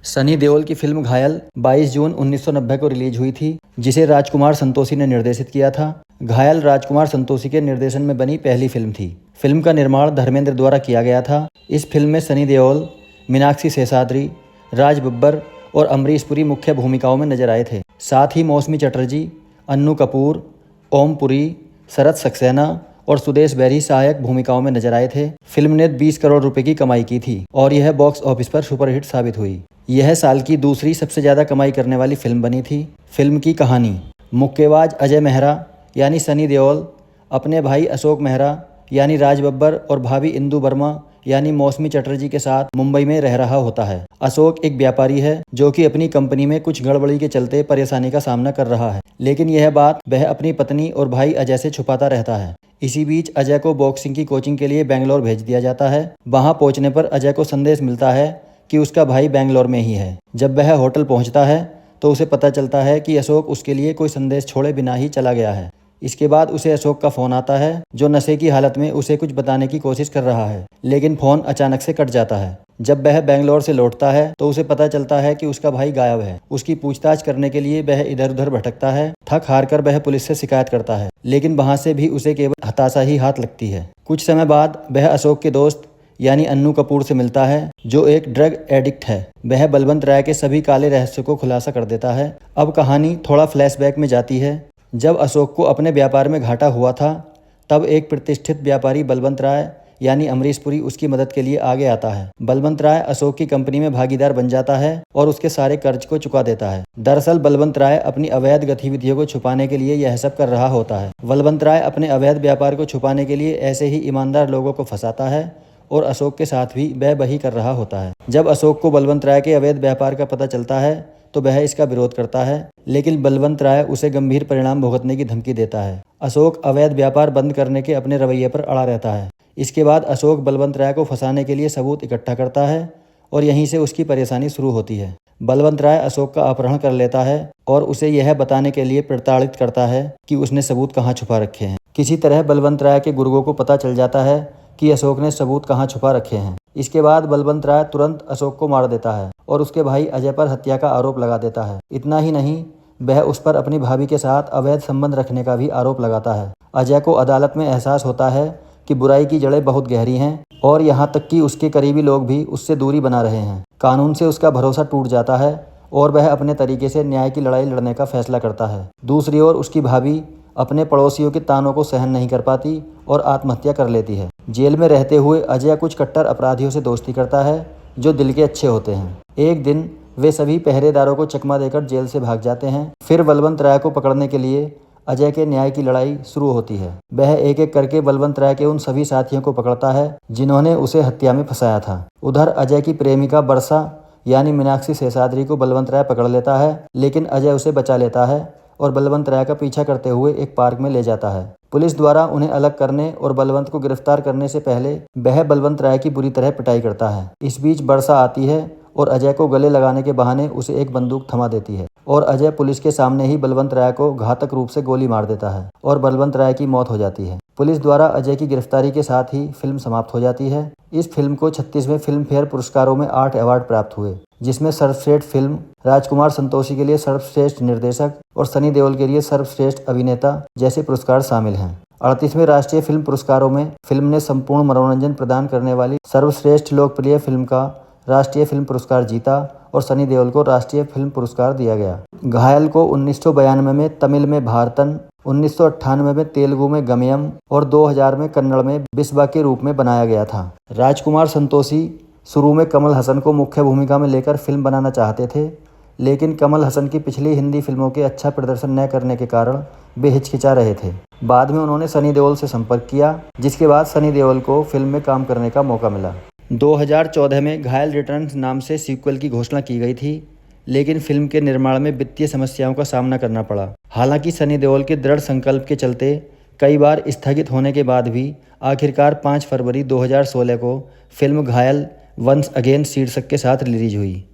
सनी देओल की फिल्म घायल 22 जून 1990 को रिलीज हुई थी, जिसे राजकुमार संतोषी ने निर्देशित किया था। घायल राजकुमार संतोषी के निर्देशन में बनी पहली फिल्म थी। फिल्म का निर्माण धर्मेंद्र द्वारा किया गया था। इस फिल्म में सनी देओल, मीनाक्षी शेषाद्री, राज बब्बर और अमरीश पुरी मुख्य भूमिकाओं में नजर आए थे। साथ ही मौसमी चटर्जी, अन्नू कपूर, ओम पुरी, शरत सक्सेना और सुदेश बैरी सहायक भूमिकाओं में नजर आए थे। फिल्म ने 20 करोड़ रुपए की कमाई की थी और यह बॉक्स ऑफिस पर सुपरहिट साबित हुई। यह साल की दूसरी सबसे ज़्यादा कमाई करने वाली फिल्म बनी थी। फिल्म की कहानी: मुक्केबाज अजय मेहरा यानी सनी देओल अपने भाई अशोक मेहरा यानी राज बब्बर और भाभी इंदु वर्मा यानी मौसमी चटर्जी के साथ मुंबई में रह रहा होता है। अशोक एक व्यापारी है जो कि अपनी कंपनी में कुछ गड़बड़ी के चलते परेशानी का सामना कर रहा है, लेकिन यह बात वह अपनी पत्नी और भाई अजय से छुपाता रहता है। इसी बीच अजय को बॉक्सिंग की कोचिंग के लिए बेंगलोर भेज दिया जाता है। वहां पहुंचने पर अजय को संदेश मिलता है कि उसका भाई बेंगलोर में ही है। जब वह होटल पहुंचता है तो उसे पता चलता है कि अशोक उसके लिए कोई संदेश छोड़े बिना ही चला गया है। इसके बाद उसे अशोक का फ़ोन आता है जो नशे की हालत में उसे कुछ बताने की कोशिश कर रहा है, लेकिन फ़ोन अचानक से कट जाता है। जब वह बेंगलोर से लौटता है तो उसे पता चलता है कि उसका भाई गायब है। उसकी पूछताछ करने के लिए वह इधर उधर भटकता है। थक हार कर वह पुलिस से शिकायत करता है, लेकिन वहां से भी उसे केवल हताशा ही हाथ लगती है। कुछ समय बाद वह अशोक के दोस्त यानी अन्नू कपूर से मिलता है जो एक ड्रग एडिक्ट है। वह बलवंत राय के सभी काले रहस्यों को खुलासा कर देता है। अब कहानी थोड़ा फ्लैशबैक में जाती है। जब अशोक को अपने व्यापार में घाटा हुआ था तब एक प्रतिष्ठित व्यापारी बलवंत राय यानी अमरीश पुरी उसकी मदद के लिए आगे आता है। बलवंत राय अशोक की कंपनी में भागीदार बन जाता है और उसके सारे कर्ज को चुका देता है। दरअसल बलवंत राय अपनी अवैध गतिविधियों को छुपाने के लिए यह सब कर रहा होता है। बलवंत राय अपने अवैध व्यापार को छुपाने के लिए ऐसे ही ईमानदार लोगों को फंसाता है और अशोक के साथ भी वह वही कर रहा होता है। जब अशोक को बलवंत राय के अवैध व्यापार का पता चलता है तो वह इसका विरोध करता है, लेकिन बलवंत राय उसे गंभीर परिणाम भुगतने की धमकी देता है। अशोक अवैध व्यापार बंद करने के अपने रवैये पर अड़ा रहता है। इसके बाद अशोक बलवंत राय को फंसाने के लिए सबूत इकट्ठा करता है और यहीं से उसकी परेशानी शुरू होती है। बलवंत राय अशोक का अपहरण कर लेता है और उसे यह बताने के लिए प्रताड़ित करता है कि उसने सबूत कहाँ छुपा रखे हैं। किसी तरह बलवंत राय के गुर्गों को पता चल जाता है कि अशोक ने सबूत कहाँ छुपा रखे हैं। इसके बाद बलवंत राय तुरंत अशोक को मार देता है और उसके भाई अजय पर हत्या का आरोप लगा देता है। इतना ही नहीं, वह उस पर अपनी भाभी के साथ अवैध संबंध रखने का भी आरोप लगाता है। अजय को अदालत में एहसास होता है कि बुराई की जड़ें बहुत गहरी हैं और यहाँ तक कि उसके करीबी लोग भी उससे दूरी बना रहे हैं। कानून से उसका भरोसा टूट जाता है और वह अपने तरीके से न्याय की लड़ाई लड़ने का फैसला करता है। दूसरी ओर उसकी भाभी अपने पड़ोसियों के तानों को सहन नहीं कर पाती और आत्महत्या कर लेती है। जेल में रहते हुए अजय कुछ कट्टर अपराधियों से दोस्ती करता है जो दिल के अच्छे होते हैं। एक दिन वे सभी पहरेदारों को चकमा देकर जेल से भाग जाते हैं। फिर बलवंत राय को पकड़ने के लिए अजय के न्याय की लड़ाई शुरू होती है। वह एक एक करके बलवंत राय के उन सभी साथियों को पकड़ता है जिन्होंने उसे हत्या में फंसाया था। उधर अजय की प्रेमिका बरसा यानी मीनाक्षी शेषाद्री को बलवंत राय पकड़ लेता है, लेकिन अजय उसे बचा लेता है और बलवंत राय का पीछा करते हुए एक पार्क में ले जाता है। पुलिस द्वारा उन्हें अलग करने और बलवंत को गिरफ्तार करने से पहले वह बलवंत राय की बुरी तरह पिटाई करता है। इस बीच बरसा आती है और अजय को गले लगाने के बहाने उसे एक बंदूक थमा देती है और अजय पुलिस के सामने ही बलवंत राय को घातक रूप से गोली मार देता है और बलवंत राय की मौत हो जाती है। पुलिस द्वारा अजय की गिरफ्तारी के साथ ही फिल्म समाप्त हो जाती है। इस फिल्म को 36वें फिल्म फेयर पुरस्कारों में 8 अवार्ड प्राप्त हुए, जिसमें सर्वश्रेष्ठ फिल्म, राजकुमार संतोषी के लिए सर्वश्रेष्ठ निर्देशक और सनी देओल के लिए सर्वश्रेष्ठ अभिनेता जैसे पुरस्कार शामिल हैं। 38वें राष्ट्रीय फिल्म पुरस्कारों में फिल्म ने संपूर्ण मनोरंजन प्रदान करने वाली सर्वश्रेष्ठ लोकप्रिय फिल्म का राष्ट्रीय फिल्म पुरस्कार जीता और सनी देओल को राष्ट्रीय फिल्म पुरस्कार दिया गया। घायल को 1992 में तमिल में भारतन, 1998 में तेलुगु में गमयम और 2000 में कन्नड़ में बिस्वा के रूप में बनाया गया था। राजकुमार संतोषी शुरू में कमल हसन को मुख्य भूमिका में लेकर फिल्म बनाना चाहते थे, लेकिन कमल हसन की पिछली हिंदी फिल्मों के अच्छा प्रदर्शन न करने के कारण वे हिचकिचा रहे थे। बाद में उन्होंने सनी देओल से संपर्क किया, जिसके बाद सनी देओल को फिल्म में काम करने का मौका मिला। 2014 में घायल रिटर्न्स नाम से सीक्वल की घोषणा की गई थी, लेकिन फिल्म के निर्माण में वित्तीय समस्याओं का सामना करना पड़ा। हालांकि सनी देओल के दृढ़ संकल्प के चलते कई बार स्थगित होने के बाद भी आखिरकार 5 फरवरी 2016 को फिल्म घायल वंस अगेन शीर्षक के साथ रिलीज हुई।